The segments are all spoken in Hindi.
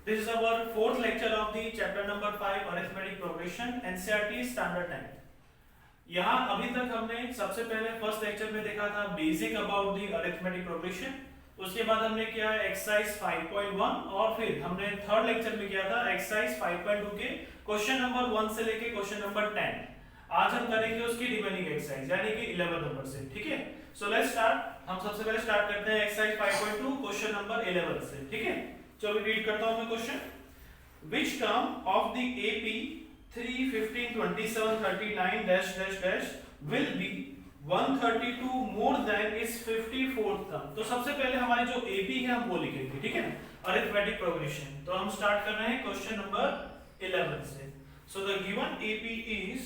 This is our fourth lecture of the chapter number 5 arithmetic progression NCERT standard 9. यहाँ अभी तक हमने सबसे पहले फर्स्ट लेक्चर में देखा था basic about the arithmetic progression, उसके बाद हमने किया एक्सरसाइज 5.1 और फिर हमने थर्ड लेक्चर में किया था एक्सरसाइज 5.2 के क्वेश्चन नंबर 1 से लेके क्वेश्चन नंबर 10. आज हम करेंगे उसकी रिमेनिंग एक्सरसाइज यानी कि 11 नंबर से. ठीक है, सो लेट्स स्टार्ट. हम सबसे पहले स्टार्ट करते हैं एक्सरसाइज 5.2 क्वेश्चन नंबर 11 से. ठीक है, चलो रीड करता हूं मैं question. Which term of the AP 3, 15, 27, 39 dash dash dash will be 132 more than its 54th term. तो सबसे पहले हमारी जो AP है हम वो लिखेंगे. ठीक है ना, अरिथमेटिक प्रोग्रेशन. तो हम स्टार्ट कर रहे हैं क्वेश्चन नंबर 11 से. So the given AP is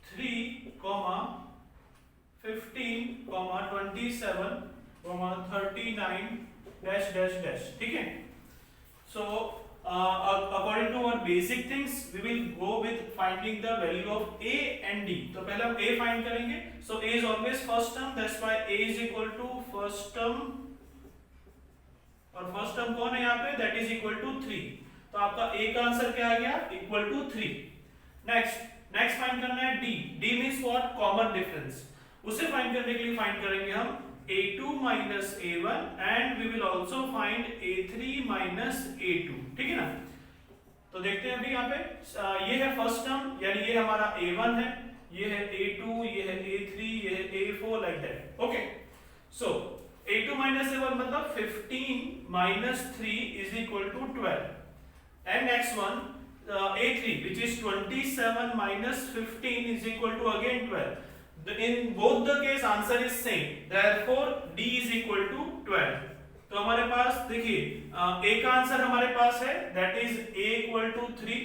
3, 15, 27, 39 dash dash dash. ठीक है. So according to our basic things we will go with finding the value of a and d. तो पहले हम a find करेंगे. So a is always first term, that's why a is equal to first term और first term कौन है यहाँ पे, that is equal to 3. तो आपका a का आंसर क्या आ गया, equal to 3. next find करना है d. d means what, common difference. उसे find करने के लिए find करेंगे हम a2 minus a1 and we will also find a3 minus a2. ठीक है ना. तो देखते हैं अभी यहाँ पे ये है फर्स्ट टर्म यानी ये हमारा a1 है, ये है a2, ये है a3, ये है a4 like that. Okay, so a2 minus a1 मतलब 15 minus 3 is equal to 12 and next one a3 which is 27 minus 15 is equal to again 12. In both the case answer is same, therefore d is equal to 12. तो हमारे पास देखिए a का आंसर हमारे पास है that is a equal to 3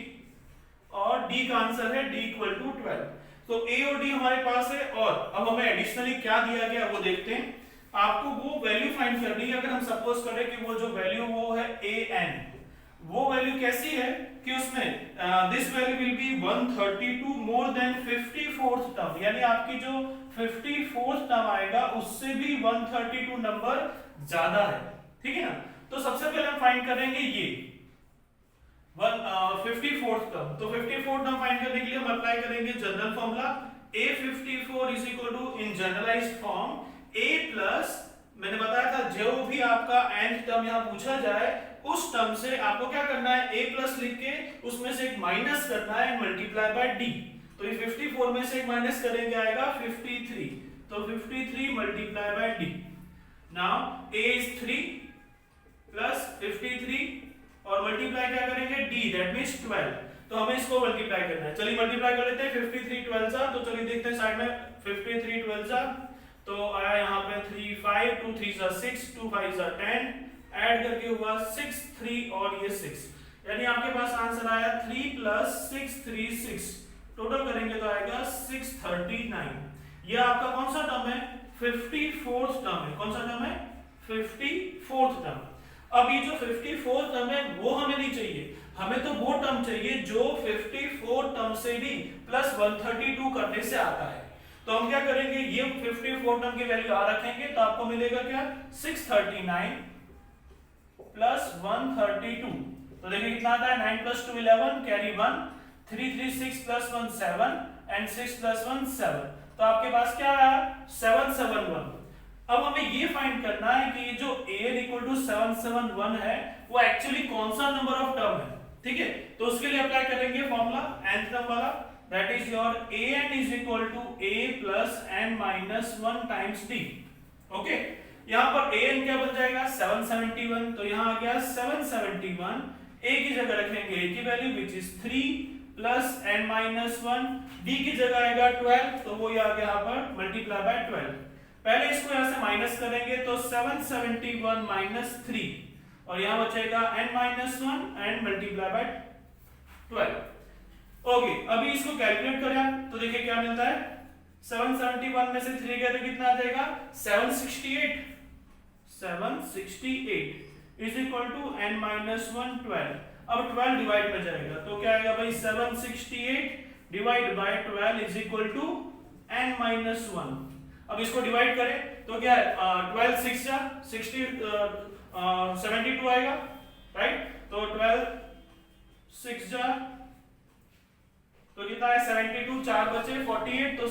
और d का आंसर है d equal to 12. तो a और d हमारे पास है और अब हमें एडिशनली क्या दिया गया वो देखते हैं. आपको वो वैल्यू फाइंड करनी है. अगर हम सपोज करें कि वो जो वैल्यू वो है an, वो वैल्यू कैसी है कि उसमें this value will be 132 more than 54th term, यानी आपकी जो 54th टर्म आएगा उससे भी 132 नंबर ज्यादा है. ठीक है ना. तो सबसे पहले हम फाइंड करेंगे ये 54th टर्म. तो 54th टर्म फाइंड करने के लिए हम अप्लाई करेंगे general formula a54 is equal to in generalized form a plus, मैंने बताया था जो भी आपका nth टर्म यहां पूछा जाए उस टर्म से आपको क्या करना है, a प्लस लिख के उसमें से एक माइनस करना है मल्टीप्लाई बाय d. तो ये 54 में से एक माइनस करेंगे आएगा 53. तो 53 multiply by d. Now a is 3 plus 53 और मल्टीप्लाई क्या करेंगे d, दैट मींस 12. तो हमें इसको मल्टीप्लाई करना है. चलिए मल्टीप्लाई कर लेते हैं. 53 12 जा, तो चलिए देखते हैं साइड में 53 12 जा, तो आया यहाँ पे 3 5 2 3 जा 6 2 5 जा 10, ऐड करके हुआ 6 3 और ये 6, यानी आपके पास आंसर आया 3 प्लस 6 3 6. टोटल करेंगे तो आएगा 639. ये आपका कौन सा टर्म है, 54th टर्म है. कौन सा टर्म है, 54th टर्म. अब ये जो 54th टर्म है वो हमें नहीं चाहिए, हमें तो वो टर्म चाहिए जो 54 टर्म से भी प्लस 132 करने से आता है. तो हम क्या करेंगे, ये 54 टर्म की वैल्यू आ रखेंगे तो आपको मिलेगा क्या, 639 प्लस 132. तो देखिए कितना आता है, 9 plus 2 11, carry 1, 3 3 6 plus 1 7 and 6 plus 1 7. तो आपके पास क्या आया, 771. अब हमें ये फाइंड करना है कि ये जो an इक्वल टू 771 है वो एक्चुअली कौन सा नंबर ऑफ टर्म है. ठीक है, तो उसके लिए अप्लाई करेंगे फॉर्मूला nth टर्म वाला, that is your an is equal to a plus n minus 1 times d. Okay, यहाँ पर an क्या बन जाएगा, 771. तो यहाँ आ गया 771. a की जगह रखेंगे a की value which is 3 plus n minus 1, d की जगह आएगा 12, तो वो आ गया यहाँ पर मल्टीप्लाई बाय 12. पहले इसको यहाँ से माइनस करेंगे तो 771 माइनस 3 और यहाँ बचेगा n minus 1 and multiply by 12. Okay, अभी इसको कैलकुलेट करें तो देखिए क्या मिलता है, 771 में से 3 गया तो कितना आ जाएगा, 768 is equal to n minus 1 12. अब 12 डिवाइड में जाएगा तो क्या आएगा भाई, 768 divide by 12 is equal to n minus 1. अब इसको डिवाइड करें तो क्या है, 12 6 जा 60 72 आएगा, राइट. तो तो 12 6 जा तो कितना है 72, 4 बचे 48, तो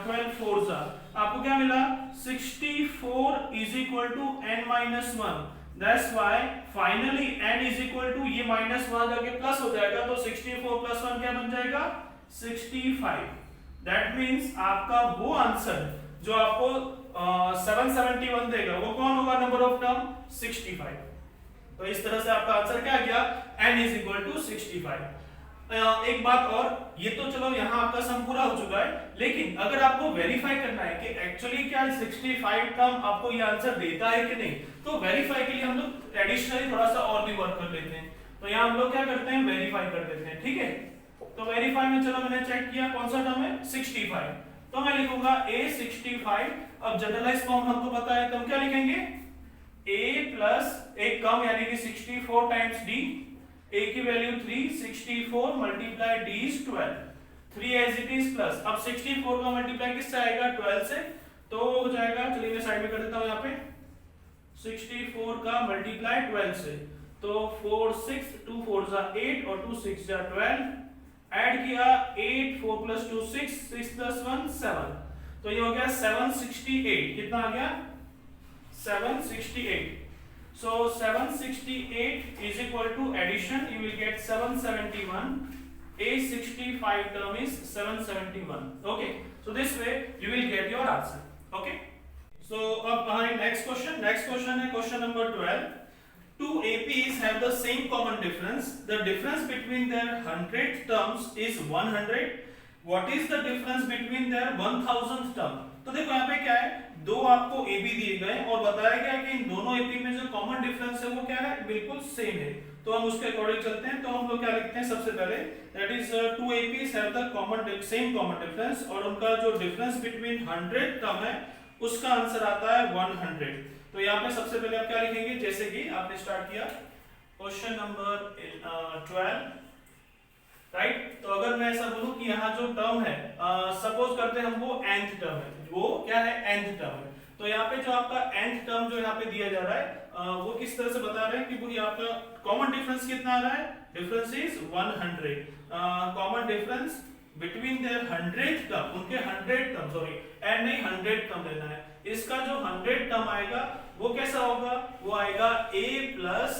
12 4 जा आपको क्या मिला 64 is equal to n minus 1। That's why finally n is equal to ये माइनस 1 जाके प्लस हो जाएगा, तो 64 प्लस 1 क्या बन जाएगा 65। दैट मींस आपका वो आंसर जो आपको 771 देगा वो कौन होगा, नंबर ऑफ टर्म 65। तो इस तरह से आपका आंसर क्या गया n इज इक्वल टू 65। एक बात और, ये तो चलो यहाँ आपका सम पूरा हो चुका है, लेकिन अगर आपको वेरीफाई करना है कि एक्चुअली क्या 65 टर्म आपको ये आंसर देता है कि नहीं, तो वेरीफाई के लिए हम लोग एडिशनली थोड़ा सा और भी वर्क कर लेते हैं। तो यहाँ हम लोग क्या करते हैं, वेरीफाई कर देते हैं, ठीक है। तो वेरीफाई में चलो मैंने चेक किया कौन सा टर्म है 65, तो मैं लिखूंगा a 65। अब जनरलाइज फॉर्म हमको पता है, तो हम क्या लिखेंगे a प्लस एक कम यानी कि 64 टाइम्स d, a की value 3, 64 multiply d is 12, 3 as it is plus, अब 64 का मल्टीप्लाई किससे आएगा 12 से, तो हो जाएगा, चलिए मैं साइड में कर देता हूं यहाँ पे 64 का मल्टीप्लाई 12 से, तो 4 6 2 4 जा 8 और 2 6 जा 12, ऐड किया 8 4 प्लस 2 6, 6 प्लस 1 7, तो ये हो गया 768। कितना आ गया 768। So 768 is equal to addition, you will get 771. A 65 term is 771. Okay, so this way you will get your answer. Okay, so up behind next question. Next question है question number 12. Two APs have the same common difference. The difference between their 100 terms is 100. What is the difference between their 1000th term? तो देखो यहाँ पे क्या है, दो आपको AB दिए गए और बताया गया कि इन दोनों AP में जो कॉमन डिफरेंस है वो क्या है, बिल्कुल सेम है। तो हम उसके अकॉर्डिंग चलते हैं, तो हम लोग क्या लिखते हैं सबसे पहले, that is two APs have the common same common difference, और उनका जो डिफरेंस बिटवीन 100 टर्म है उसका आंसर आता है 100। तो यहाँ पे सबसे पहले आप क्या लिखेंगे, जैसे कि आपने स्टार्ट किया क्वेश्चन नंबर 12, राइट। तो अगर मैं ऐसा बोलूं कि यहाँ जो टर्म है, सपोज करते हैं हम वो nth टर्म है, वो क्या है nth टर्म है, तो यहाँ पे जो आपका nth टर्म जो यहाँ पे दिया जा रहा है वो किस तरह से बता रहे हैं कि वो यहाँ पे कॉमन डिफरेंस कितना आ रहा है, difference is 100। Common difference between their 100 term, उनके 100 टर्म, सॉरी एंड नहीं 100 टर्म लेना है, इसका जो 100 टर्म आएगा वो कैसा होगा, वो आएगा a plus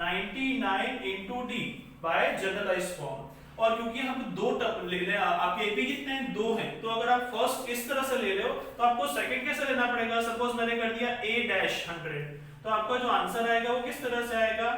99 into D by generalize form. और क्योंकि हम दो टर्म ले रहे हैं, आपके एपी कितने हैं, दो हैं, तो अगर आप फर्स्ट इस तरह से ले रहे हो तो आपको सेकंड कैसे लेना पड़ेगा, सपोज मैंने कर दिया a डैश 100, तो आपका जो आंसर आएगा वो किस तरह से आएगा,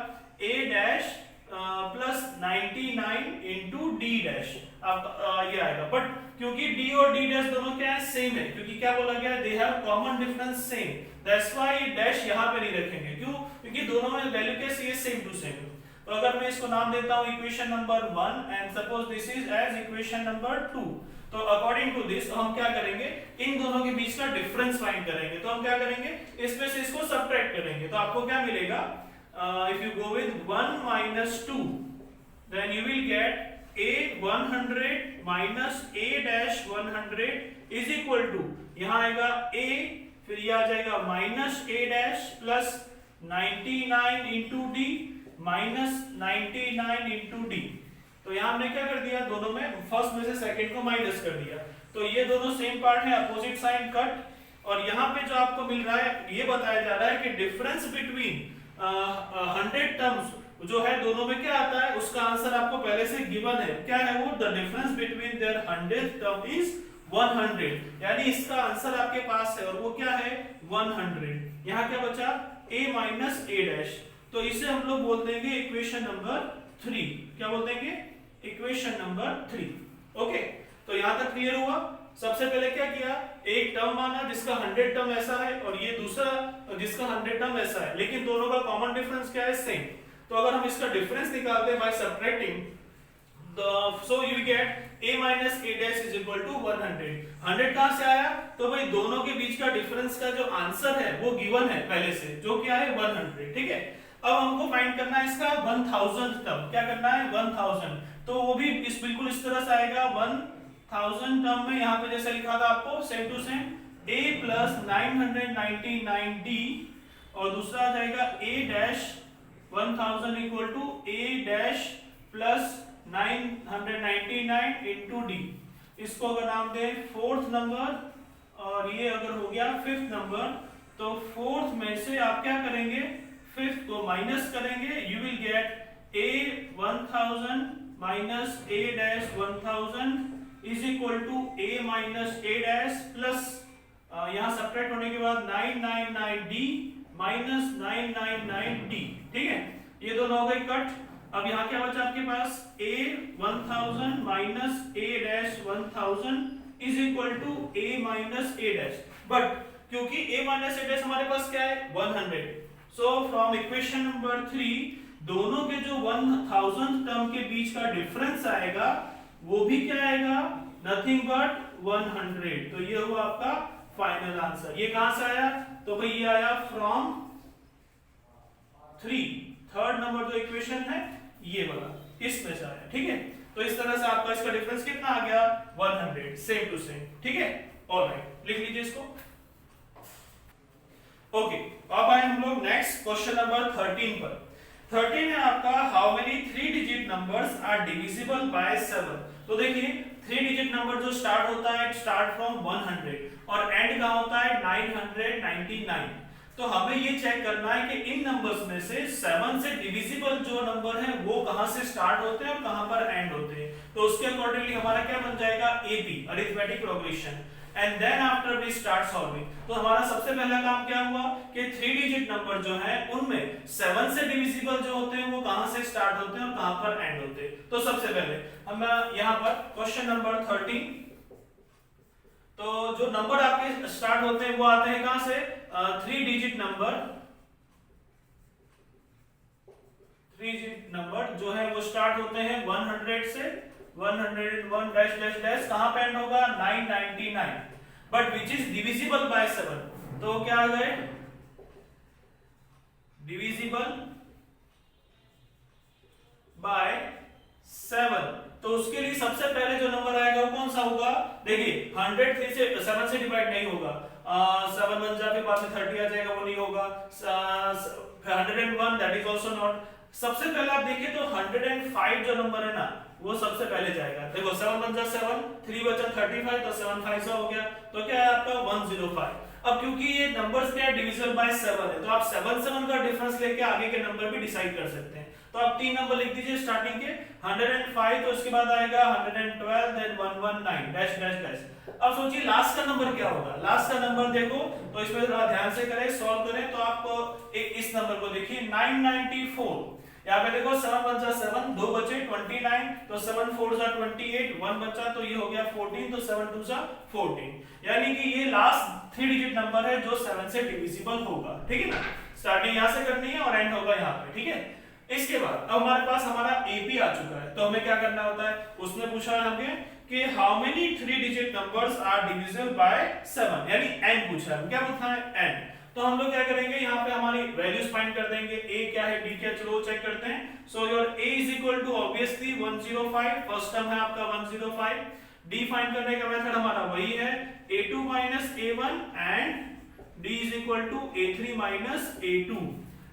a dash plus 99 into D dash, आपका ये आएगा। बट क्योंकि d और d डैश दोनों क्या है, सेम है, क्योंकि क्या बोला गया, they have common difference same, that's why dash यहाँ पे नहीं रखेंगे, क्यों, क्योंकि दोनों में वैल्यू कैसी है, सेम टू सेम। तो अगर मैं इसको नाम देता हूं equation number 1 and suppose this is as equation number 2, तो अकॉर्डिंग टू दिस हम क्या करेंगे, इन दोनों के बीच का डिफरेंस फाइंड करेंगे। तो हम क्या करेंगे, इसमें से इसको सबट्रैक्ट करेंगे, तो आपको क्या मिलेगा, if you go with 1 minus 2 then you will get a 100 minus a dash 100 is equal to, यहां आएगा a, फिर ये आ जाएगा minus a dash plus 99 into d minus 99 into D. तो यहाँ हमने क्या कर दिया, दोनों में फर्स्ट में से सेकंड को माइनस कर दिया, तो ये दोनों सेम पार्ट है, अपोजिट साइन कट, और यहाँ पे जो आपको मिल रहा है ये बताया जा रहा है कि डिफरेंस बिटवीन 100 टर्म्स जो है दोनों में क्या आता है, उसका आंसर आपको पहले से गिवन है, क्या है वो, the difference between their 100th term is 100, यानी इसका आंसर आपके पास है और वो क्या है 100। यहाँ क्या बचा, a माइनस a डैश, तो इसे हम लोग बोल देंगे इक्वेशन नंबर 3। क्या बोल देंगे, इक्वेशन नंबर 3। ओके, तो यहां तक क्लियर हुआ। सबसे पहले क्या किया, एक टर्म माना जिसका 100 टर्म ऐसा है और ये दूसरा जिसका 100 टर्म ऐसा है, लेकिन दोनों का कॉमन डिफरेंस क्या है, सेम। तो अगर हम इसका डिफरेंस निकालते हैं by subtracting, so you get a minus a dash is equal to 100। 100 कहां से आया, तो भाई दोनों के बीच का डिफरेंस का जो आंसर है वो गिवन है पहले से, जो क्या है 100, ठीक है। अब हमको फाइंड करना है इसका 1000 टर्म, क्या करना है 1000, तो वो भी इस बिल्कुल इस तरह से आएगा 1000 टर्म में, यहाँ पे जैसे लिखा था आपको same to same a plus 999d, और दूसरा आ जाएगा a dash 1000 equal to a dash plus 999 into D. इसको अगर नाम दें फोर्थ नंबर और ये अगर हो गया फिफ्थ नंबर, तो फोर्थ में से आप क्या करेंगे, फिफ्थ को माइनस करेंगे, you will get a 1000 minus a dash 1000 is equal to a minus a dash plus यहां सब्ट्रैक्ट होने के बाद 999d माइनस 999d। ठीक है, ये दोनों हो गए कट। अब यहाँ क्या बचा आपके पास, a 1000 minus a dash 1000 is equal to a minus a dash, but क्योंकि a माइनस a डैश हमारे पास क्या है 100, सो फ्रॉम इक्वेशन नंबर 3 दोनों के जो 1000 टर्म के बीच का डिफरेंस आएगा वो भी क्या आएगा, नथिंग बट 100। तो ये हुआ आपका फाइनल आंसर। ये कहां से आया, तो भाई ये आया फ्रॉम 3, थर्ड नंबर जो इक्वेशन है ये वाला, इसमें से आया। ठीक है, तो इस तरह से आपका इसका डिफरेंस कितना आ गया 100, सेम टू सेम। ठीक है, ऑलराइट, लिख लीजिए इसको। ओके, अब आए हम लोग नेक्स्ट क्वेश्चन नंबर 13 पर। 13 है आपका, how many 3 digit numbers are divisible by 7। तो देखिए 3 डिजिट नंबर जो स्टार्ट होता है, स्टार्ट फ्रॉम 100 और एंड कहां होता है 999। तो हमें ये चेक करना है कि इन नंबर्स में से 7 से डिविजिबल जो नंबर है वो कहां से स्टार्ट होते हैं और कहां पर एंड होते हैं। तो उसके अकॉर्डिंगली हमारा क्या बन जाएगा, AP, arithmetic progression, and then after we start solving. तो हमारा सबसे पहला काम क्या हुआ कि 3 डिजिट नंबर जो है उनमें 7 से डिविजिबल जो होते हैं वो कहां से स्टार्ट होते हैं और कहां पर एंड होते हैं। तो सबसे पहले हम यहां पर क्वेश्चन नंबर 13, तो जो नंबर आपके स्टार्ट होते हैं वो आते हैं कहां से, 3 डिजिट नंबर, 3 डिजिट नंबर जो है वो स्टार्ट होते हैं 100 से, 101 डैश डैश डैश, कहां पे एंड होगा 999, but which is divisible by 7। तो क्या आ गए, डिविजिबल बाय 7। तो उसके लिए सबसे पहले जो नंबर आएगा वो कौन सा होगा, देखिए 100 3 से 7 से डिवाइड नहीं होगा, 7 बन जाके बाद में 30 आ जाएगा, वो नहीं होगा, 101 दैट इज आल्सो नॉट। सबसे पहले आप देखिए तो 105 जो नंबर है ना वो सबसे पहले जाएगा। देखो 7 बन जा 7, 3 बचा 35, तो 7 5 हो गया, तो क्या है आपका 105। अब क्योंकि ये नंबर्स क्या है डिविजिबल बाय 7 है, तो आप 7 7 का डिफरेंस लेके आगे के नंबर भी डिसाइड कर सकते हैं। तो आप 3 नंबर लिख दीजिए स्टार्टिंग के, 105, तो उसके बाद आएगा 112, देन 119 डैश डैश डैश। अब सोचिए लास्ट का नंबर क्या होगा, लास्ट का नंबर देखो तो इसमें थोड़ा ध्यान से करें, सॉल्व करें। तो आप एक इस नंबर को देखिए 994, यहाँ पे देखो 7 बचा 7, 2 बचे 29, तो 7 4 जा 28, 1 बचा तो ये हो गया 14, तो 7 2 जा 14, यानी कि ये लास्ट 3 डिजिट नंबर है जो 7 से डिविजिबल होगा। ठीक है ना, स्टार्टिंग यहाँ से करनी है और एंड होगा यहाँ पे। ठीक है, इसके बाद अब हमारे पास हमारा एपी आ चुका है, तो हमें क्या करना होता है, उसने पूछा है हमें कि how many 3 digit numbers are divisible by 7, यानी एन पूछा है, क्या पूछना है एन। तो हम लोग क्या करेंगे, यहाँ पे हमारी वैल्यूज फाइंड कर देंगे, a क्या है b क्या, चलो चेक करते हैं। So your a is equal to obviously 105, first term है आपका 105। d फाइंड करने का मेथड हमारा वही है, a2 minus a1 and d is equal to a3 minus a2।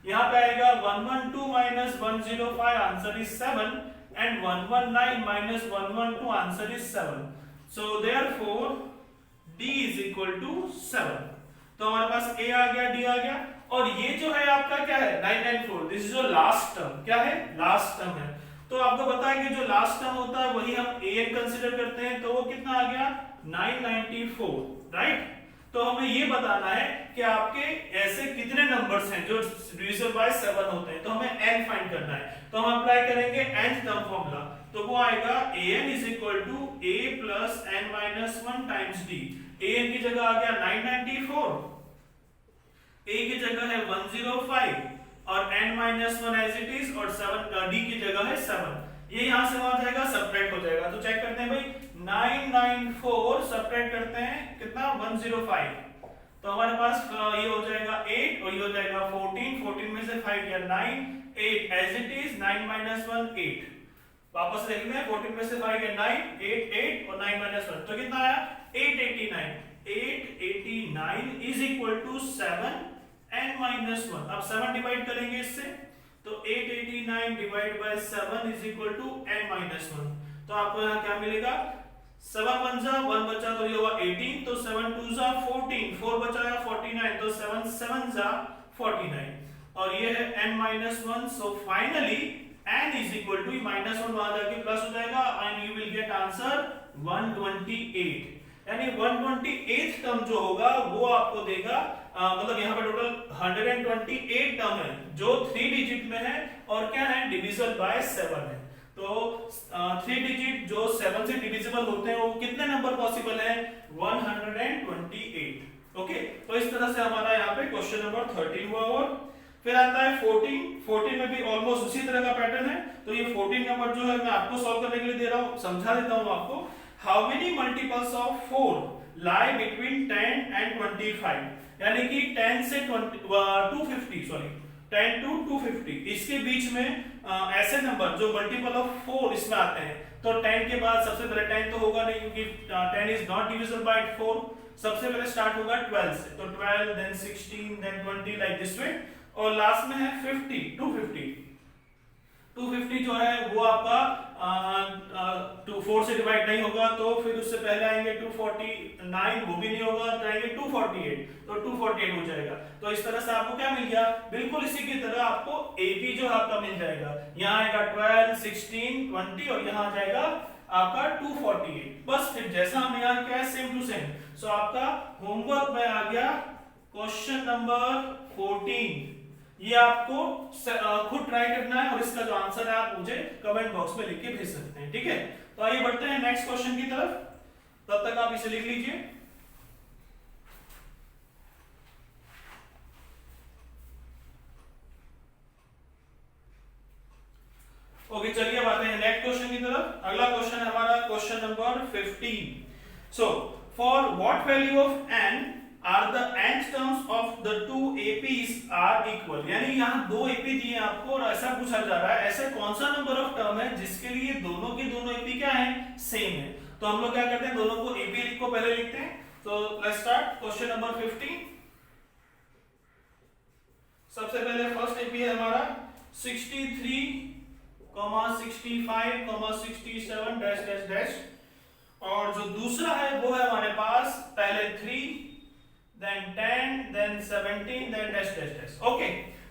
यहाँ पे आएगा 112 minus 105, answer is 7, and 119 minus 112, answer is 7। So therefore d is equal to 7। तो हमारे पास a आ गया, d आ गया, और ये जो है आपका क्या है 994, दिस इज जो लास्ट टर्म, क्या है लास्ट टर्म है। तो आपको पता है कि जो लास्ट टर्म होता है वही हम an कंसीडर करते हैं, तो वो कितना आ गया 994, राइट। तो हमें ये बताना है कि आपके ऐसे कितने नंबर्स हैं जो डिविजिबल बाय 7 होते हैं, तो हमें n फाइंड करना है। तो हम अप्लाई करेंगे nth टर्म फॉर्मूला, तो वो आएगा an is equal to a plus n minus 1 times d। an की जगह आ गया 994, a की जगह है 105 और n minus 1 as it is, और 7 d की जगह है 7। ये यहां से वहां जाएगा, सब्ट्रैक्ट हो जाएगा। तो चेक करते हैं भाई, 994 सब्ट्रैक्ट करते हैं कितना 105, तो हमारे पास ये हो जाएगा 8 और ये हो जाएगा 14, 14 में से 5 गया 9, 8 एज इट इज, 9 माइनस 1 8, वापस लिख लें 14 में से 5 गया 9, 8 8 और 9 माइनस 1, तो कितना आया 889। 889 is equal to 7 n minus 1। अब 7 डिवाइड करेंगे इससे, तो 889 divide by 7 is equal to n-1। तो आपको यहाँ क्या मिलेगा, 7 1 जा 1 बचा तो ये हुआ 18, तो 7 2 जा 14, 4 बचा या 49, तो 7 7 जा 49 और ये है n-1। So finally n is equal to -1 वहां जाके प्लस हो जाएगा and you will get answer 128। यानी 128 टर्म जो होगा वो आपको देगा, मतलब यहाँ पे टोटल 128 टर्म है जो 3 डिजिट में है और क्या है, डिविजिबल बाय 7 है। तो 3 डिजिट जो 7 से डिविजिबल होते हैं वो कितने नंबर पॉसिबल है, 128। ओके, तो इस तरह से हमारा यहाँ पे क्वेश्चन नंबर 13 हुआ। और फिर आता है 14 में भी ऑलमोस्ट उसी तरह का पैटर्न है। तो ये 14 नंबर जो है मैं आपको सॉल्व करने के लिए दे रहा हूँ, समझा देता हूँ आपको। How many multiples of 4 lie between 10 and 25? यानी कि 10 से 250, सॉरी 10 to 250 इसके बीच में ऐसे नंबर जो मल्टीपल ऑफ 4 इसमें आते हैं। तो 10 के बाद सबसे पहले 10 तो होगा नहीं क्योंकि 10 इज नॉट डिविजिबल बाय 4। सबसे पहले स्टार्ट होगा 12 से, तो 12 then 16 then 20 like this way. और लास्ट में है 50, 250 जो है वो आपका 4 से डिवाइड नहीं होगा, तो फिर उससे पहले आएंगे 249, वो भी नहीं होगा, तो आएंगे 248, तो 248 हो जाएगा। तो इस तरह से आपको क्या मिल गया, बिल्कुल इसी की तरह आपको एपी जो आपका मिल जाएगा। यहाँ आएगा 12, 16, 20 और यहाँ आ जाएगा आपका 248। बस फिर जैसा हम यहाँ क्या है, सेम टू सेम। सो आपका होमवर्क में आ गया क्वेश्चन नंबर 14। ये आपको खुद ट्राई करना है और इसका जो आंसर है आप मुझे कमेंट बॉक्स में लिख के भेज सकते हैं, ठीक है। तो आइए बढ़ते हैं नेक्स्ट क्वेश्चन की तरफ, तब तक आप इसे लिख लीजिए। ओके, चलिए अब आते हैं नेक्स्ट क्वेश्चन की तरफ। अगला क्वेश्चन है हमारा question number 15। So for what value of n are the nth terms of the two APs are equal? यानी यहाँ दो AP दिए हैं आपको और ऐसा पूछा जा रहा है ऐसे कौन सा नंबर ऑफ टर्म है जिसके लिए दोनों के दोनों AP क्या है, सेम है। तो हम लोग क्या करते हैं, दोनों को AP को पहले लिखते हैं। तो लेट्स स्टार्ट क्वेश्चन नंबर 15। सबसे पहले फर्स्ट AP है हमारा 63, 65, 67 डैश डैश डैश, और जो दूसरा है वो है हमारे पास पहले 3 then 10 then 17 then dash dash dash। Okay,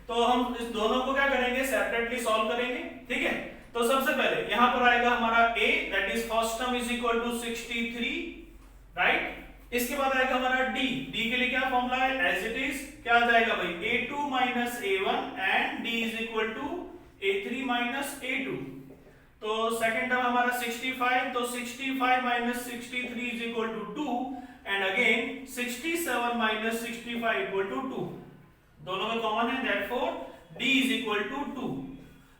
तो हम इस दोनों को क्या करेंगे, सेपरेटली सॉल्व करेंगे, ठीक है। तो सबसे पहले यहां पर आएगा हमारा a, that is first term is equal to 63, right. इसके बाद आएगा हमारा d के लिए क्या फॉर्मूला है, एज इट इज क्या आ जाएगा भाई, a2 minus a1 and d is equal to a3 minus a2। तो सेकंड टर्म हमारा 65, तो 65 minus 63 is equal to 2 and again 67 minus 65 equal to 2, दोनों में कॉमन है, therefore d is equal to 2।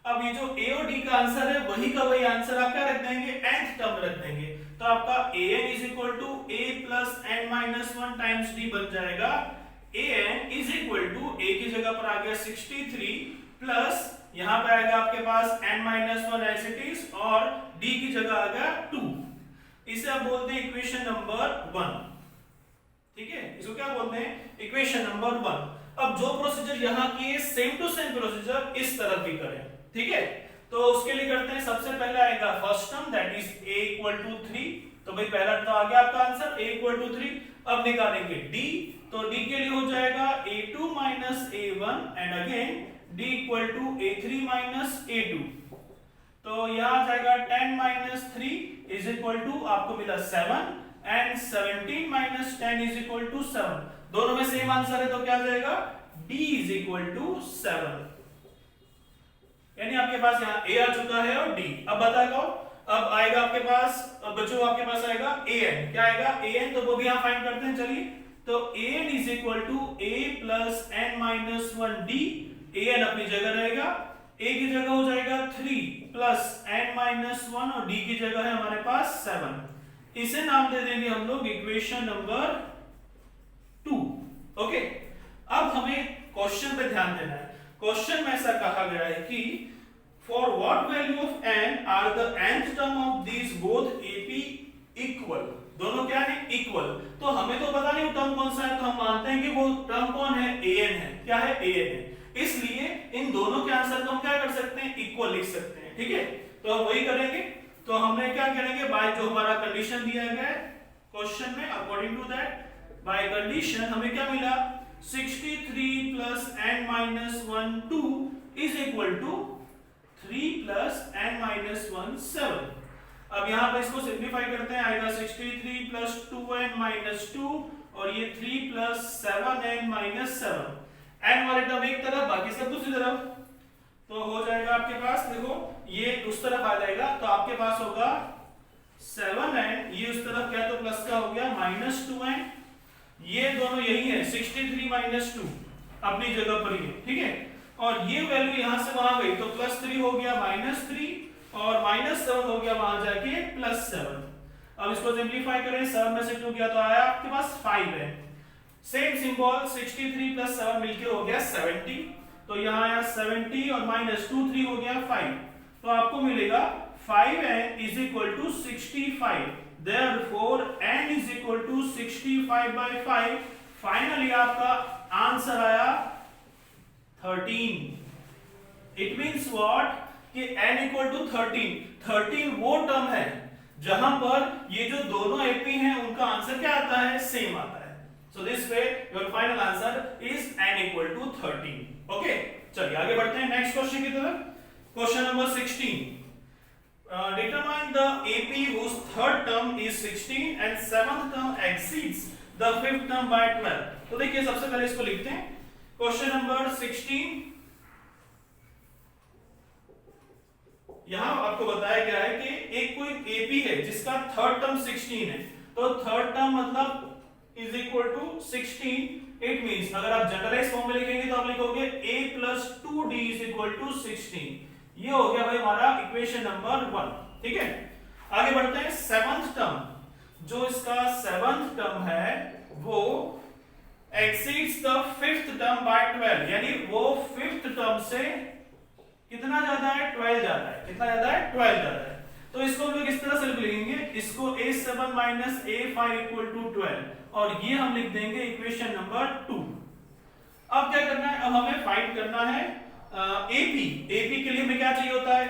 अब ये जो a और d का आंसर है वही का वही आंसर आप क्या रख देंगे, nth टर्म रख देंगे। तो आपका an is equal to a plus n-1 times d बन जाएगा। an is equal to a की जगह पर आ गया 63 प्लस यहाँ पे आएगा आपके पास n-1 as it is और d की जगह आ गया 2। इसे आप बोलते हैं इक्वेशन नंबर 1, ठीक है। इसको क्या बोलते हैं, इक्वेशन नंबर 1। अब जो प्रोसीजर यहाँ किए सेम टू सेम प्रोसीजर इस तरफ भी करें, ठीक है। तो उसके लिए करते हैं, सबसे पहले आएगा first term that is a equal to 3। तो भाई पहला तो आ गया आपका आंसर a इक्वल टू 3। अब निकालेंगे d, तो d के लिए हो जाएगा a2 minus a1 and again d equal to a3 minus a2। तो यहाँ आ जाएगा 10 minus 3 इज इक्वल टू आपको मिला 7 and 17 minus 10 is equal to 7। दोनों में सेम आंसर है तो क्या आ जाएगा, d इज इक्वल टू 7। यानी आपके पास यहाँ a आ चुका है और d। अब बताओ, अब आएगा आपके पास, अब बच्चों आपके पास आएगा an। क्या आएगा an, तो वो भी यहाँ फाइंड करते हैं। चलिए, तो an is equal to a plus n-1 d। an अपनी जगह रहेगा, a की जगह हो जाएगा 3 प्लस n-1 और d की जगह है हमारे पास 7। इसे नाम दे देंगे हम लोग इक्वेशन नंबर 2। ओके, अब हमें क्वेश्चन पे ध्यान देना है। क्वेश्चन में ऐसा कहा गया है कि for what value of n are the nth term of these both AP equal. दोनों क्या है, इक्वल। तो हमें तो पता नहीं टर्म कौन सा है, तो हम मानते हैं कि वो टर्म कौन है, an है। क्या है, an है। इसलिए इन दोनों के आंसर को हम क्या कर इक्वल लिख सकते हैं, ठीक है। तो हम वही करेंगे। तो हमने क्या करेंगे, बाय जो हमारा कंडीशन दिया गया है क्वेश्चन में, according to that by condition हमें क्या मिला, 63 plus n minus 1 2 is equal to 3 plus n minus 1 7। अब यहाँ पे इसको सिंप्लीफाई करते हैं, आएगा 63 प्लस 2n माइनस 2 और ये 3 प्लस 7n माइनस 7। n वाले टर्म एक तरफ, बाकी सब दूसरी तरफ। तो हो जाएगा आपके पास, देखो ये उस तरफ आ जाएगा, तो आपके पास होगा 7n, ये उस तरफ क्या तो प्लस का हो गया माइनस 2n, ये दोनों यही है 63 माइनस 2 अपनी जगह पर ही है, ठीक है। और ये वैल्यू यहां से वहां गई तो प्लस 3 हो गया माइनस 3 और माइनस 7 हो गया वहां जाके प्लस 7। अब इसको सिंप्लीफाई करें, 7 में से 2 गया तो आया आपके पास 5 है। सेम सिंबल 63 प्लस 7 मिलके हो गया 70, तो यहाँ आया 70 और माइनस 2 3 हो गया 5, तो आपको मिलेगा 5n is equal to 65। Therefore n is equal to 65/5। Finally आपका आंसर आया 13। इट मींस व्हाट कि n इक्वल टू 13। 13 वो टर्म है जहां पर ये जो दोनों एपी हैं उनका आंसर क्या आता है, सेम आता है। So this way your final answer is n equal to 13। Okay, चलिए आगे बढ़ते हैं नेक्स्ट क्वेश्चन की तरफ। Question number 16, determine the AP whose third term is 16 and seventh term exceeds the fifth term by 12। तो देखिए सबसे पहले इसको लिखते हैं। क्वेश्चन नंबर 16, यहां आपको बताया गया है कि एक कोई एपी है जिसका थर्ड टर्म 16 है, तो थर्ड टर्म मतलब is equal to 16। It means अगर आप जनरलाइज फॉर्म में लिखेंगे तो आप लिखोगे a plus 2d is equal to 16। ये हो गया भाई हमारा इक्वेशन नंबर 1, ठीक है। आगे बढ़ते हैं, सेवंथ टर्म, जो इसका सेवंथ टर्म है वो exceeds the fifth term by 12, यानी वो फिफ्थ टर्म से कितना ज्यादा है, 12 ज्यादा है। कितना ज्यादा है, 12 ज्यादा है। तो इसको हम लोग इस तरह से लिखेंगे, इसको a7 minus a5 equal to 12, और ये हम लिख देंगे इक्वेशन नंबर 2। अब क्या करना है, अब हमें फाइंड करना है AP। AP के लिए हमें क्या चाहिए होता है,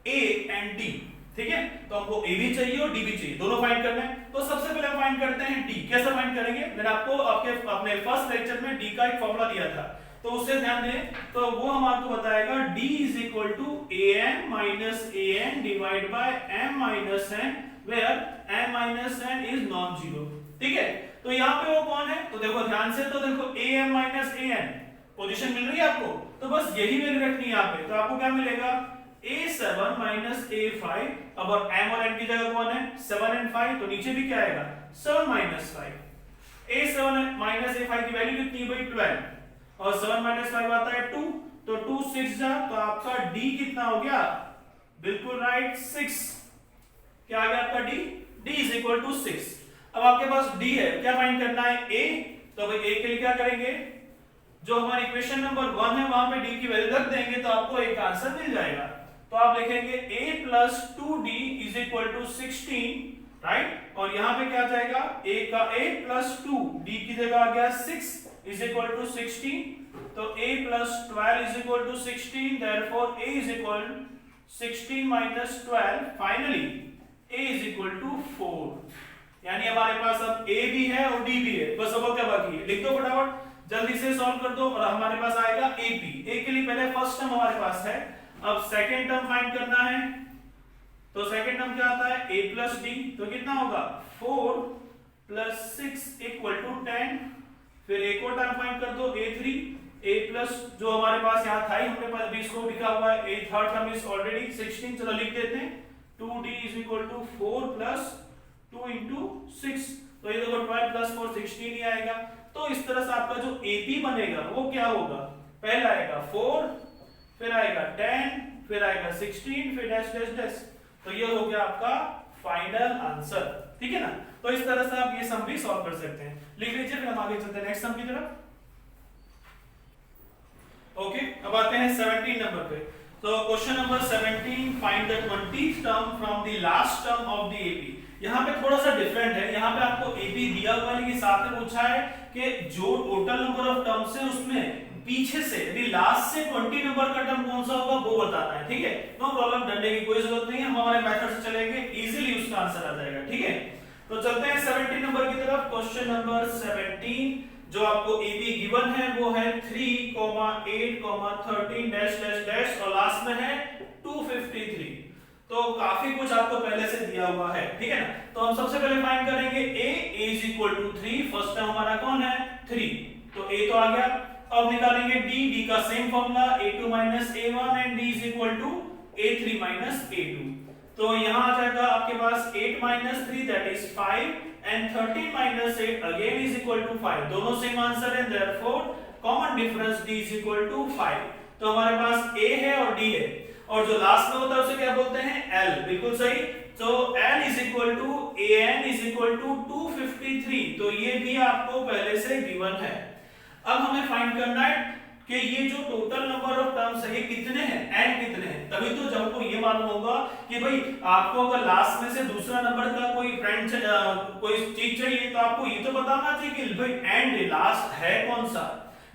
A एंड D, ठीक है। तो हमको A भी चाहिए और D भी चाहिए, दोनों फाइंड करना है। तो सबसे पहले हम फाइंड करते हैं D। कैसे फाइंड करेंगे, मैंने आपको अपने फर्स्ट लेक्चर में D का एक फॉर्मूला दिया था, तो उससे ध्यान दें। तो वो हम आपको बताएगा D is equal to an minus an divide by m minus n, where m minus n is non zero, ठीक है। तो यहाँ पे वो कौन है, तो देखो ध्यान से, तो देखो am माइनस an पोजीशन मिल रही है आपको, तो बस यही वैल्यू रखनी है यहाँ पे। तो आपको क्या मिलेगा, a7 माइनस a5। अब और m और n की जगह कौन है, 7 and 5, तो नीचे भी क्या आएगा, 7 माइनस 5। a7 माइनस a5 की वैल्यू कितनी भाई, 12, और 7 माइनस 5 आता है 2, तो 2 6 जा, तो आपका D कितना हो गया, बिल्कुल राइट 6। क्या आ गया आपका D, D is equal to 6। अब आपके पास D है, क्या फाइंड करना है, A। तो भाई A के लिए क्या करेंगे, जो हमारी इक्वेशन नंबर 1 है वहां पे D की वैल्यू रख देंगे, तो आपको एक आंसर मिल जाएगा। तो आप लिखेंगे A plus 2D is equal to 16, right. और यहाँ पे क्या जाएगा, A का A प्लस 2, D की जगह आ गया 6 is equal to 16, तो a plus 12 is equal to 16, therefore a is equal 16 minus 12, finally a is equal to 4। यानी हमारे पास अब a भी है और d भी है, बस अब क्या बाकी है, लिख दो फटाफट, जल्दी से सॉल्व कर दो, और हमारे पास आएगा ap। a के लिए पहले फर्स्ट टर्म हमारे पास है, अब सेकंड टर्म फाइंड करना है। तो सेकंड टर्म क्या आता है, a plus d, तो कितना होगा, 4 plus 6 equal to 10। फिर एक और टर्म फाइंड कर दो, a3, a प्लस जो हमारे पास यहाँ था ही, हमने पास भी इसको लिखा हुआ है, a third term is already 16, चलो लिख देते हैं, 2d is equal to 4 plus 2 into 6, तो ये देखो 12 प्लस 4 16 ही आएगा। तो इस तरह से आपका जो AP बनेगा वो क्या होगा, पहला आएगा 4, फिर आएगा 10, फिर आएगा 16, फिर डैश डैश डैश, तो ये हो गया आपका फाइनल आंसर, ठीक है ना। तो इस तरह से आप ये सम भी सॉल्व कर सकते हैं, लिख लीजिए, फिर हम आगे चलते हैं नेक्स्ट सम की तरफ। ओके, अब आते हैं 17 नंबर पे। तो question number 17, find the 20th term from the last term of the AP। यहाँ पे थोड़ा सा डिफरेंट है, यहाँ पे आपको AP दिया हुआ है, लेकिन साथ में पूछा है कि जो टोटल नंबर ऑफ टर्म्स है उसमें पीछे से यानी लास्ट से 20 नंबर का टर्म कौन सा होगा वो बताना है, ठीक है। नो प्रॉब्लम, डरने की कोई जरूरत नहीं है, हम हमारे मेथड से चलेंगे, इजीली उसका आंसर आ जाएगा, ठीक है। तो चलते हैं 17 नंबर की तरफ। क्वेश्चन नंबर 17 जो आपको एबी गिवन है वो है 3, 8, 13 डैश डैश डैश और लास्ट में है 253। तो काफी कुछ आपको पहले से दिया हुआ है, ठीक है ना। तो हम सबसे पहले फाइंड करेंगे a is equal to 3। First term हमारा कौन है 3, तो a तो आ गया। अब निकालेंगे d का same formula a2 a1 and d is equal to a3 a2। तो यहां आ जाएगा आपके पास 8 3 that is 5 and 13 8 again is equal to 5। दोनों सेम आंसर है, therefore common difference d is equal to 5। तो हमारे पास a है और d है, और जो लास्ट में होता है उसे क्या बोलते हैं L, बिल्कुल सही। तो L is equal to AN is equal to 253। तो ये भी आपको पहले से गिवन है। अब हमें फाइंड करना है कि ये जो टोटल नंबर ऑफ टर्म्स है ये कितने हैं, n कितने हैं। तभी तो जब आपको ये मालूम होगा कि भाई आपको अगर लास्ट में से दूसरा नंबर का कोई फ्रेंड कोई चीज चाहिए तो आपको ये तो बताना चाहिए कि भाई एंड लास्ट है कौन सा।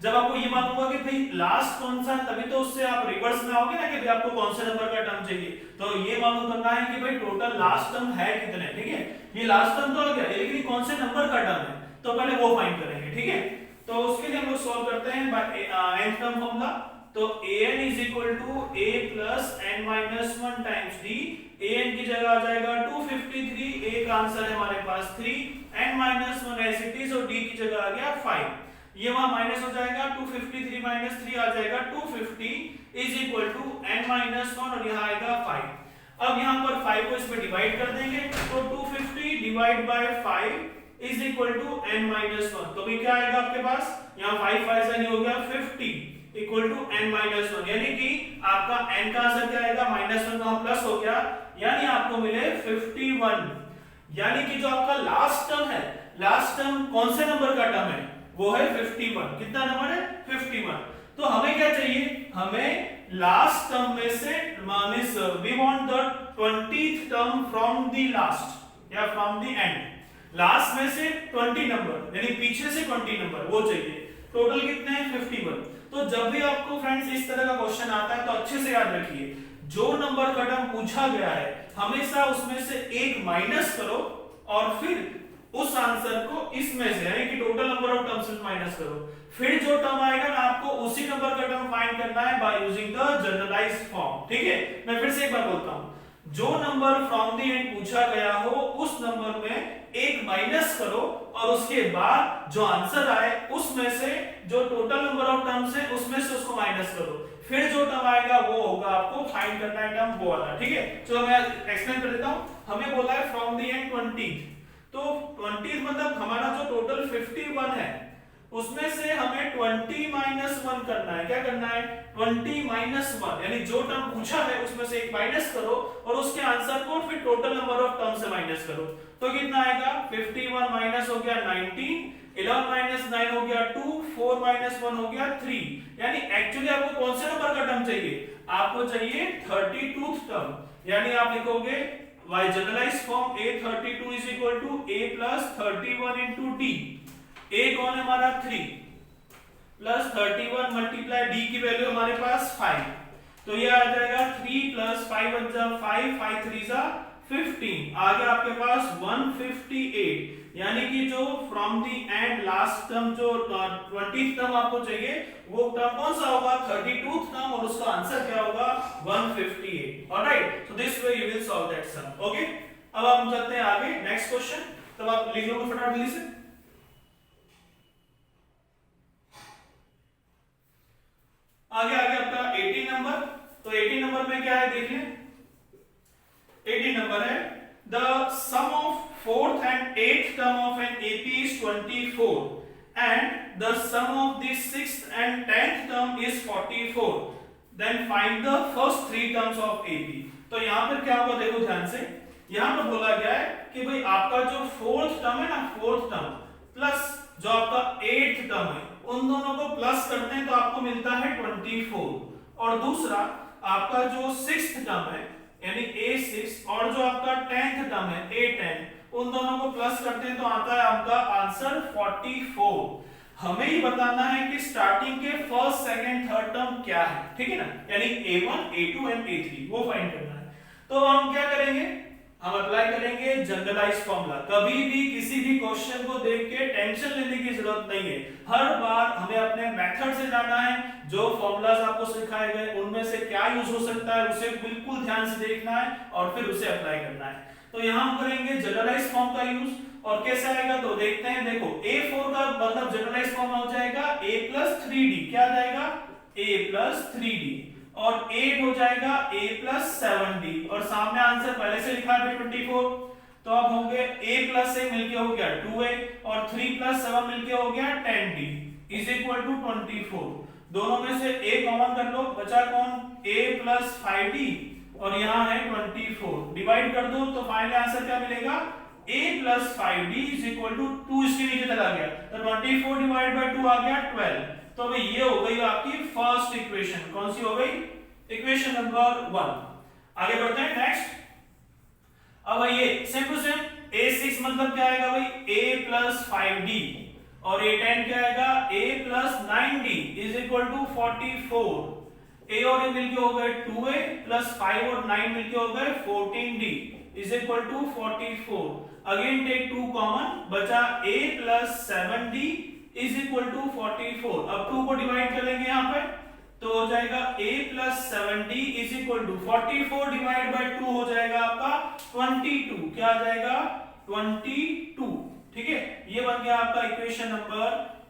जब आपको ये मालूम होगा कि भाई लास्ट कौन सा है तभी तो उससे आप रिवर्स में आओगे ना कि भाई आपको कौन से नंबर का टर्म चाहिए। तो ये मालूम करना है कि भाई टोटल लास्ट टर्म है कितने, ठीक है। ये लास्ट टर्म तो आ गया, लेकिन कौन से नंबर का टर्म है तो पहले वो फाइंड करेंगे, ठीक है। तो उसके लिए हम लोग सॉल्व करते हैं बाय nth टर्म फॉर्मूला। तो an is equal to a plus n minus 1 times d। an की जगह आ जाएगा 253, a का आंसर है हमारे पास 3, n minus 1 as it is और d की जगह आ गया 5। ये वहां माइनस हो जाएगा, 253 माइनस 3 आ जाएगा 250 is equal to n minus 1 और यहाँ आएगा 5। अब यहाँ पर 5 को इसमें डिवाइड कर देंगे, तो 250 divide by 5 is equal to n minus 1। तो भी क्या आएगा आपके पास, यहाँ 5 5 से नहीं हो गया 50 इक्वल टू n माइनस 1, यानी कि आपका n का आंसर क्या आएगा, माइनस 1 का प्लस हो गया, यानी आपको मिले 51। यानी कि जो आपका लास्ट टर्म है, लास्ट टर्म कौन से नंबर का टर्म है वो है 51। कितना नंबर है 51। तो हमें क्या चाहिए, हमें लास्ट टर्म में से minus we want the 20th term from the last या फ्रॉम द एंड। लास्ट में से 20 नंबर यानी पीछे से 20 नंबर वो चाहिए। टोटल कितने हैं 51। तो जब भी आपको फ्रेंड्स इस तरह का क्वेश्चन आता है तो अच्छे से याद रखिए, जो नंबर का टर्म पूछा गया है हमेशा उसमें से एक माइनस करो और फिर उस आंसर को इसमें से यानी कि टोटल नंबर ऑफ टर्म्स से माइनस करो, फिर जो टर्म आएगा ना आपको उसी नंबर का टर्म फाइंड करना है by using the generalized form, ठीक है। मैं फिर से एक बार बोलता हूं, जो नंबर फ्रॉम द एंड पूछा गया हो उस नंबर में एक माइनस करो और उसके बाद जो आंसर आए उसमें से जो टोटल नंबर ऑफ टर्म्स है उसमें से उसको माइनस करो, फिर जो टर्म आएगा वो होगा आपको फाइंड करना है टर्म वो वाला, ठीक है। चलो मैं एक्सप्लेन कर देता हूं। हमें बोला है फ्रॉम द एंड 20, तो 20 मतलब हमारा जो टोटल 51 है उसमें से हमें 20 माइनस 1 करना है। क्या करना है 20 माइनस 1, यानी जो टर्म पूछा है उसमें से एक माइनस करो और उसके आंसर को फिर टोटल नंबर ऑफ टर्म से माइनस करो। तो कितना आएगा 51 माइनस हो गया 19, 11 माइनस 9 हो गया 2, 4 माइनस 1 हो गया 3। यानी एक्चुअली आपको कौन से नंबर का टर्म चाहिए, आपको चाहिए 32th टर्म। यानी आप लिखोगे by generalized form a32 is equal to a plus 31 into d। a कौन है हमारा 3 प्लस 31 मल्टीप्लाई d की वैल्यू हमारे पास 5। तो ये आ जाएगा 3 प्लस 5 बन जा 5, 5 3 जा 15, आ गया आपके पास 158। यानी कि जो from the and last term जो 20th टर्म आपको चाहिए वो टर्म कौन सा होगा 32th टर्म और उसका आंसर क्या होगा 158। Alright, so this way you will solve that sum. Okay, अब हम चलते हैं आगे नेक्स्ट क्वेश्चन। तब आप लिख लो फटाफट जल्दी से। आगे आगे आपका 18 नंबर। तो 18 नंबर में क्या है देखिए, 18 नंबर है the sum of 4th and 8th term of an AP is 24 and the sum of the 6th and 10th term is 44, then find the first 3 terms of AP। तो यहां पर क्या होगा देखो ध्यान से, यहां पर बोला गया है कि भाई आपका जो 4th टर्म है ना 4th टर्म प्लस जो आपका 8th टर्म है उन दोनों को प्लस करते हैं तो आपको मिलता है 24, और दूसरा आपका जो 6th टर्म है यानी A6 और जो आपका 10th टर्म है A10 उन दोनों को प्लस करते हैं तो आता है आपका आंसर 44। हमें ही बताना है कि स्टार्टिंग के फर्स्ट सेकंड थर्ड टर्म क्या है, ठीक है ना, यानी A1 A2 एंड A3 वो फाइंड करना है। तो हम क्या करेंगे, हम अप्लाई करेंगे जनरलाइज्ड फॉर्मूला। कभी भी किसी भी क्वेश्चन को देख के टेंशन लेने की जरूरत नहीं है, हर बार हमें अपने मेथड से जाना है, जो फॉर्मूलाज आपको सिखाए गए उनमें से क्या यूज हो सकता है उसे बिल्कुल ध्यान से देखना है और फिर उसे अप्लाई करना है। तो यहां हम करेंगे जनरलाइज्ड फॉर्म का यूज, और कैसे आएगा तो देखते हैं। देखो A4 का मतलब जनरलाइज्ड फॉर्म हो जाएगा A plus 3D, क्या आ जाएगा A plus 3D, और 8 हो जाएगा A plus 7D, और सामने आंसर पहले से लिखा है 24, तो अब होंगे A plus A मिलके हो गया 2A, और 3 plus 7 मिलके हो गया 10D इज इक्वल टू 24। दोनों में से A कॉमन कर लो, बचा कौन A plus 5D, और यहाँ है 24, डिवाइड कर दो तो फाइनल आंसर क्या मिलेगा A plus 5D is equal to 2, इसके नीचे चला गया तो 24 डिवाइड बाय 2 आ गया 12। तो अभी ये हो गई आपकी फर्स्ट इक्वेशन, कौन सी हो गई, इक्वेशन नंबर 1। आगे बढ़ते हैं नेक्स्ट। अब ये सेम टू सेम A6 मतलब क्या आएगा भाई A plus 5D, और A10 क्या आएगा A plus 9D is equal to 44। A और A मिलके हो गए 2A plus 5 और 9 मिलके हो गए 14D is equal to 44। Again take 2 common, बचा A plus 7D is equal to 44। अब 2 को डिवाइड करेंगे यहाँ पे तो हो जाएगा A plus 7D is equal to 44 divide by 2 हो जाएगा आपका 22, क्या आ जाएगा 22, ठीक है। ये बन गया आपका इक्वेशन नंबर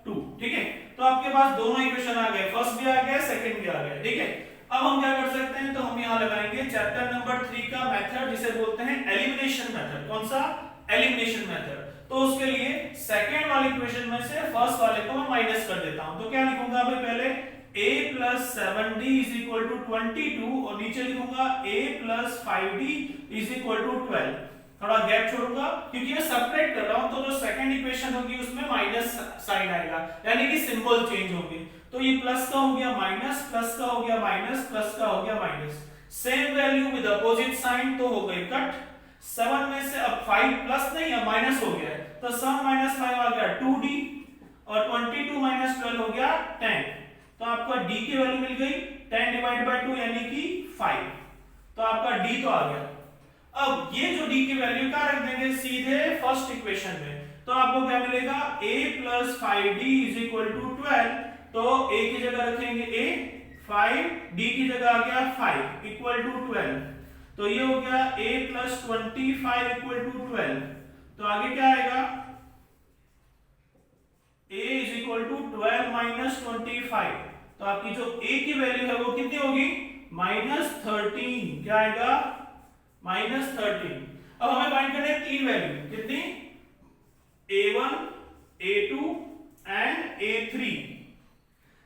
2, ठीक है। तो आपके पास दोनों इक्वेशन आ गए, फर्स्ट भी आ गया सेकंड भी आ गया, ठीक है। अब हम क्या कर सकते हैं, तो हम यहाँ लगाएंगे चैप्टर नंबर 3 का मेथड, जिसे बोलते हैं एलिमिनेशन मेथड। कौन सा, एलिमिनेशन मेथड। तो उसके लिए सेकंड वाले इक्वेशन में से फर्स्ट वाले को मैं माइनस कर देता हूं। तो क्या लिखूंगा भाई, पहले A plus 7D is equal to 22, और नीचे लिखूंगा A plus 5D is equal to 12। थोड़ा गैप छोड़ूंगा क्योंकि मैं सब्ट्रैक्ट कर रहा हूं, तो जो सेकंड इक्वेशन होगी उसमें माइनस साइन आएगा, यानी कि सिंबल चेंज होंगे। तो ये प्लस का हो गया माइनस, प्लस का हो गया माइनस, प्लस का हो गया minus, same value with opposite sign, तो हो गई कट। 7 में से अब 5 प्लस नहीं है माइनस हो गया है, तो 7 minus 5 आ गया 2D, और 22 minus 12 हो गया 10। तो आपका D की वैल्यू मिल गई 10 डिवाइड बाय 2 यानी कि 5, तो आपका D तो आ गया। अब ये जो D की वैल्यू क्या रख देंगे सीधे फर्स्ट इक्वेशन में, तो आपको क्या मिलेगा A plus 5D is equal to 12, तो A की जगह रखेंगे A, 5 D की जगह आ गया 5 इक्वल टू 12, तो ये हो गया A plus 25 इक्वल टू 12। तो आगे क्या आएगा, A is equal to 12 minus 25, तो आपकी जो A की वैल्यू है वो कितनी होगी -13, क्या आएगा -13। अब हमें फाइंड करना है तीन वैल्यू, कितनी A1 A2 and A3।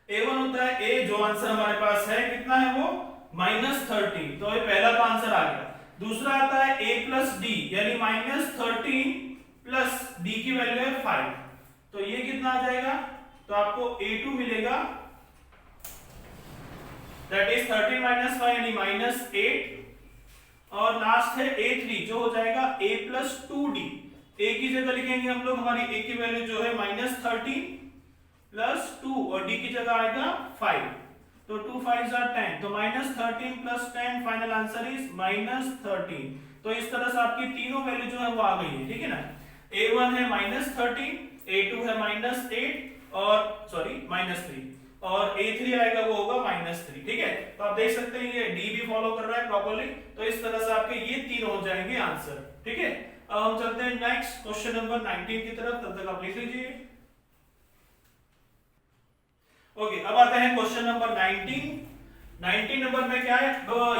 A1 होता है A, जो आंसर हमारे पास है कितना है वो -13, तो ये पहला तो आंसर आ गया। दूसरा आता है A plus D, यानी -13 प्लस D की वैल्यू है 5, तो ये कितना आ जाएगा, तो आपको A2 मिलेगा, दैट इज 13 minus 5 यानी -8, और लास्ट है A3 जो हो जाएगा A plus 2D। A की जगह लिखेंगे हम लोग, हमारी A की वैल्यू जो है -13 प्लस 2, और D की जगह आएगा 5, तो 2 5s are 10, तो -13 प्लस 10, फाइनल आंसर इज -13। तो इस तरह से आपकी तीनों वैल्यू जो है वो आ गई है, ठीक है ना। A1 है -13, A2 है -8 और सॉरी -3, और A3 आएगा वो होगा -3, ठीक है। तो आप देख सकते हैं ये D भी फॉलो कर रहा है प्रॉपर्ली, तो इस तरह से आपके ये तीन हो जाएंगे आंसर, ठीक है। अब हम चलते हैं नेक्स्ट क्वेश्चन नंबर 19 की तरफ, तब तक आप लिख लीजिए। ओके, अब आते हैं क्वेश्चन नंबर 19 नंबर में क्या है,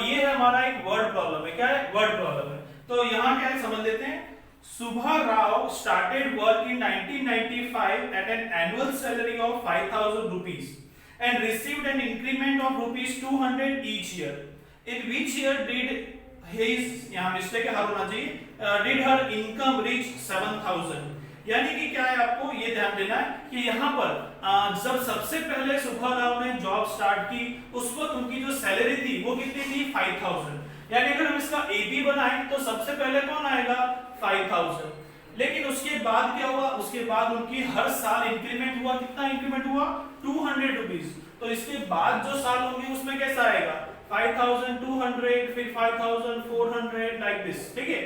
ये है हमारा एक वर्ड प्रॉब्लम है। क्या है, वर्ड प्रॉब्लम है। तो यहाँ क्या है समझ लेते हैं। Subha Rao started work in 1995 at an annual salary of 5,000 rupees and received an increment of rupees 200 each year. In which year did his, यहाँ मिस्टेक है होना चाहिए, did her income reach 7,000? यानी कि क्या है, आपको ये ध्यान देना है कि यहाँ पर जब सबसे पहले सुभा राव ने जॉब स्टार्ट की उस वक्त उनकी जो सैलरी थी वो कितनी थी 5,000। यानी अगर हम इसका AB बनाएं तो सबसे पहले कौन आएगा 5,000, लेकिन उसके बाद क्या हुआ, उसके बाद उनकी हर साल इंक्रीमेंट हुआ, कितना इंक्रीमेंट हुआ 200 रुपीज। तो इसके बाद जो साल होंगे उसमें कैसा आएगा 5200, फिर 5400 लाइक दिस, ठीक है।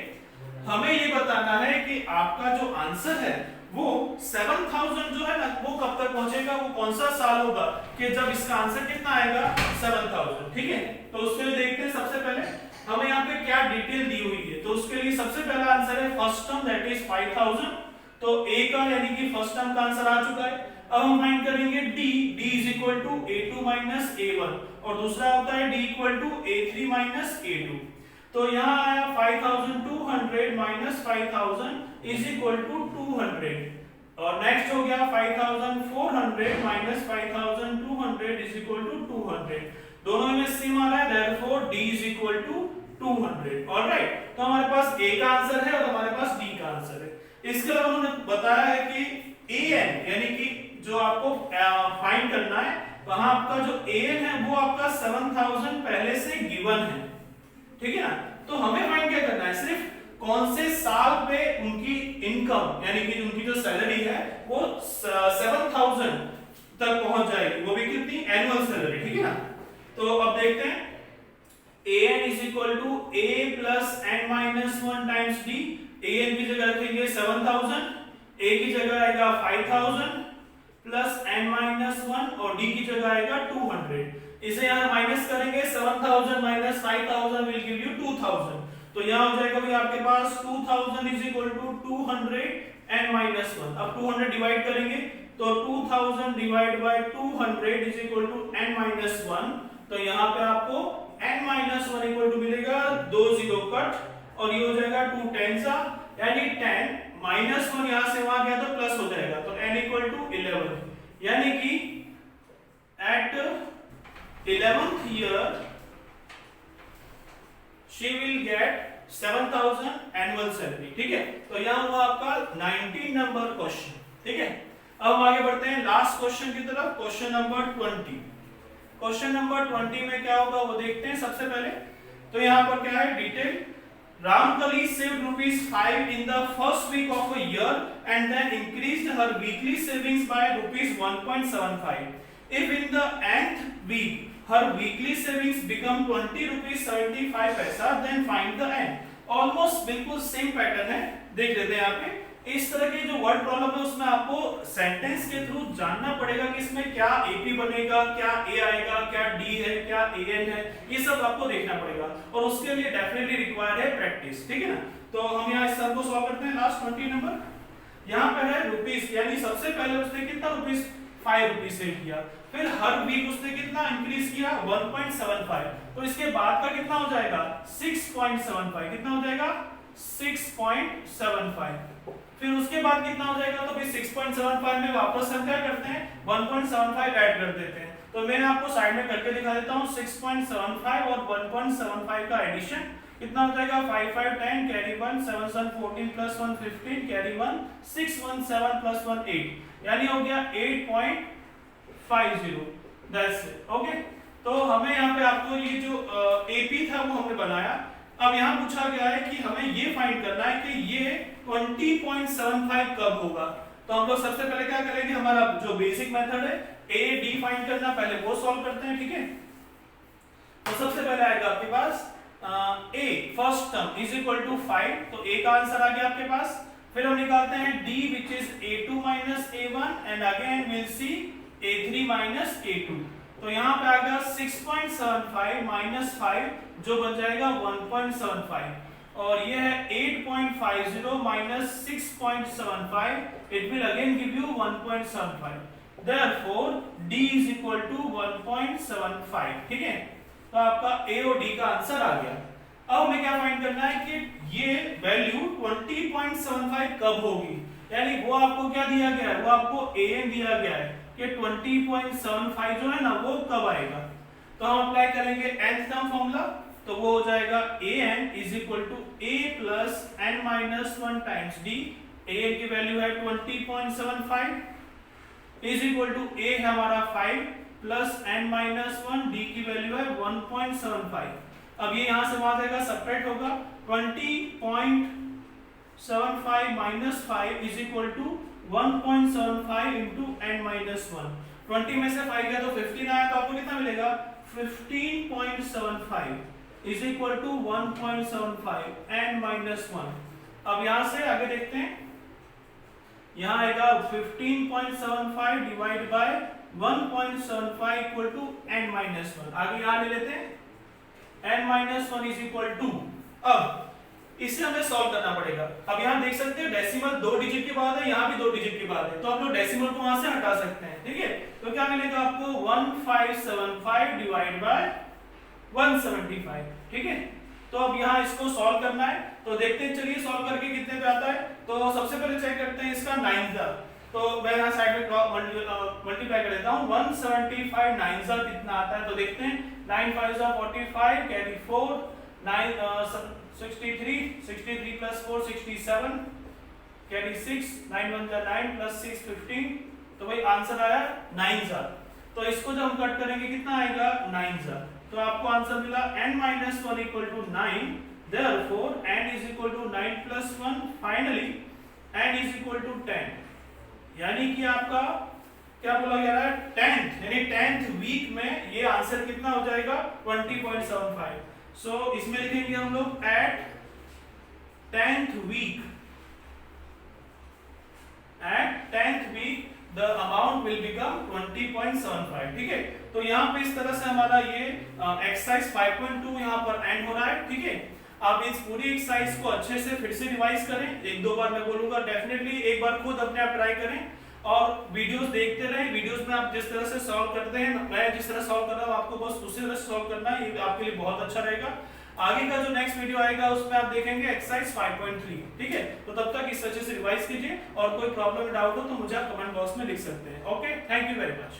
हमें ये बताना है कि आपका जो आंसर है वो 7000 जो है ना वो कब तक पहुंचेगा, वो कौन सा साल होगा कि जब इसका आंसर कितना आएगा 7000, ठीक है। तो उसके लिए देखते हैं सबसे पहले हमें यहाँ पे क्या डिटेल दी हुई है। तो उसके लिए सबसे पहला आंसर है फर्स्ट टर्म दैट इज 5000। तो ए का यानी कि फर्स्ट टर्म का आंसर आ चुका है। अब हम फाइंड करेंगे D, D is equal to a2 minus a1, और दूसरा होता है d equal to a3 minus a2। तो यहाँ आया 5200 माइनस 5000 इज इक्वल टू 200, और नेक्स्ट हो गया 5400 माइनस 5200 इज इक्वल टू 200। दोनों में सेम आ रहा है, therefore d is equal to 200। Alright, तो हमारे पास a का आंसर है और हमारे पास d का आंसर है। इसके अलावा उन्होंने बताया है कि an यानी कि जो आपको फाइंड करना है, वहां आपका जो an है वो आपका 7000 पहले से गिवन है, ठीक है ना। तो हमें फाइंड क्या करना है, सिर्फ कौन से साल पे उनकी इनकम यानी कि उनकी जो सैलरी है वो 7000 तक पहुंच जाएगी, वो भी कितनी एनुअल सैलरी, ठीक है ना। तो अब देखते हैं an is equal to a plus n minus 1 times d। an की जगह रखेंगे 7000, a की जगह आएगा 5000 प्लस n minus 1 और d की जगह आएगा 200। इसे यहाँ माइनस करेंगे, 7000 माइनस 5000 विल गिव यू 2000। तो यहाँ हो जाएगा भाई आपके पास 2000 is equal to 200 n minus 1। अब 200 डिवाइड करेंगे तो 2000 divide by 200 is equal to n minus 1। तो यहाँ पे आपको n माइनस 1 इक्वल टू मिलेगा 2 जीरो कट और ये हो जाएगा 2 10 सा, यानी 10 माइनस 1 यहाँ से वहां गया तो प्लस हो जाएगा, तो n इक्वल टू 11, यानी कि at 11th year she will get 7000 annual salary, ठीक है। तो यहाँ हुआ आपका 19 नंबर क्वेश्चन, ठीक है। अब हम आगे बढ़ते हैं लास्ट क्वेश्चन की तरफ, क्वेश्चन नंबर 20। क्वेश्चन नंबर 20 में क्या होगा वो देखते हैं सबसे पहले। तो यहाँ पर क्या है detail, Ramkali saved ₹5 in the first week of a year and then increased her weekly savings by ₹1.75. If in the nth week her weekly savings become ₹20.75, then find the n। Almost बिल्कुल सेम पैटर्न है, देख लेते हैं यहाँ पे। इस तरह के जो वर्ड प्रॉब्लम है उसमें आपको सेंटेंस के थ्रू जानना पड़ेगा कि इसमें क्या एपी बनेगा, क्या ए आएगा, क्या डी है, क्या एएन है, ये सब आपको देखना पड़ेगा और उसके लिए डेफिनेटली रिक्वायर्ड है प्रैक्टिस, ठीक है ना। तो हम यहाँ इस सब को सॉल्व करते हैं। लास्ट 20 नंबर यहाँ पे है रुपीस, यानी सबसे पहले उसने कितना रुपीस 5 रुपीस से किया, फिर हर वीक उसने कितना इंक्रीज किया 1.75, तो इसके बाद का कितना हो जाएगा 6.75, कितना हो जाएगा 6.75, फिर उसके बाद कितना हो जाएगा, तो फिर 6.75 में वापस हम क्या करते हैं 1.75 ऐड कर देते हैं। तो मैं आपको साइड में करके दिखा देता हूँ, 6.75 और 1.75 का एडिशन कितना हो जाएगा 5 5 10 कैरी 1 7 7 14 प्लस 1 15 कैरी 1 6 1 7 प्लस 1 8, यानी हो गया 8.50, दैट्स इट, ओके। तो हमें यहाँ पे आपको ये जो एपी था वो हमने बनाया। अब यहाँ पूछा गया है कि हमें ये फाइंड करना है कि ये 20.75 कब होगा। तो हम लोग सबसे पहले क्या करेंगे, हमारा जो बेसिक मेथड है ए डी फाइंड करना, पहले वो सॉल्व करते हैं, ठीक है। तो सबसे पहले आएगा आपके पास A first term is equal to 5, तो ए का आंसर आ गया आपके पास। फिर हम निकालते हैं d which is a2 minus a1 and again we'll see a3 minus a2। तो यहाँ पे आ गया 6.75 minus 5 जो बन जाएगा 1.75 और ये है 8.50 minus 6.75 it will again give you 1.75, therefore d is equal to 1.75, ठीक है। तो आपका a और d का आंसर आ गया। अब हमें क्या फाइंड करना है कि ये वैल्यू 20.75 कब होगी, यानी वो आपको क्या दिया गया है, वो आपको an दिया गया है कि 20.75 जो है ना वो कब आएगा। तो हम अप्लाई करेंगे nth टर्म फॉर्मूला, तो वो हो जाएगा an is equal to a plus n minus 1 times d। an की वैल्यू है 20.75 is equal to a है हमारा 5 प्लस n minus 1, d की वैल्यू है 1.75। अब ये यहां से वहां जाएगा, सेपरेट होगा, 20.75 0.75 minus 5 is equal to 1.75 into n minus 1. 20 में से 5 गया तो 15 आया, तो आपको कितना मिलेगा 15.75 is equal to 1.75 n minus 1. अब यहां से आगे देखते हैं, यहां आएगा 15.75 divide by 1.75 equal to n minus 1. आगे यहां ले लेते हैं n minus 1 is equal to, अब इसे हमें सॉल्व करना पड़ेगा. अब यहां देख सकते हैं डेसिमल 2 डिजिट के बाद है, यहां भी 2 डिजिट के बाद है, तो आप लोग डेसिमल को वहां से हटा सकते हैं. ठीक है, तो क्या मिलेगा आपको 1575 डिवाइड बाय 175. ठीक है, तो अब यहाँ इसको सॉल्व करना है, तो देखते हैं, चलिए सॉल्व करके कितने पे आता है. तो सबसे पहले चेक करते हैं इसका 9 का, तो मैं यहाँ साइड में मल्टीप्लाई कर देता हूँ. 175 9 का कितना आता है, तो देखते हैं. 9 5 45 कैरी 4 9 63 63 plus 4 67 कैरी 6 9 1 9 plus 6 15. तो भाई आंसर आया 9. तो इसको जब हम कट करेंगे कितना आएगा 9. तो आपको आंसर मिला n minus 1 equal to 9. Therefore n is equal to 9 plus 1. Finally n is equal to 10. यानी कि आपका क्या बोला गया है 10th, यानी 10th वीक में ये आंसर कितना हो जाएगा 20.75. सो इसमें लिखेंगे हम लोग at 10th week the amount will become 20.75. ठीक है, तो यहाँ पे इस तरह से हमारा ये एक्सरसाइज 5.2 यहाँ पर एंड हो रहा है. ठीक है, आप इस पूरी एक्सरसाइज को अच्छे से फिर से रिवाइज करें, 1-2 बार मैं बोलूंगा, डेफिनेटली एक बार खुद अपने आप ट्राई करें और वीडियोस देखते रहें. वीडियोस में आप जिस तरह से सॉल्व करते हैं, मैं जिस तरह सॉल्व कर रहा हूँ, आपको बस उसी तरह सॉल्व करना है, ये आपके लिए बहुत अच्छा रहेगा. आगे का जो नेक्स्ट वीडियो आएगा उसमें आप देखेंगे एक्सरसाइज 5.3. ठीक है, तो तब तक इस अच्छे से रिवाइज कीजिए और कोई प्रॉब्लम डाउट हो तो मुझे आप कमेंट बॉक्स में लिख सकते हैं. Okay, thank you very much.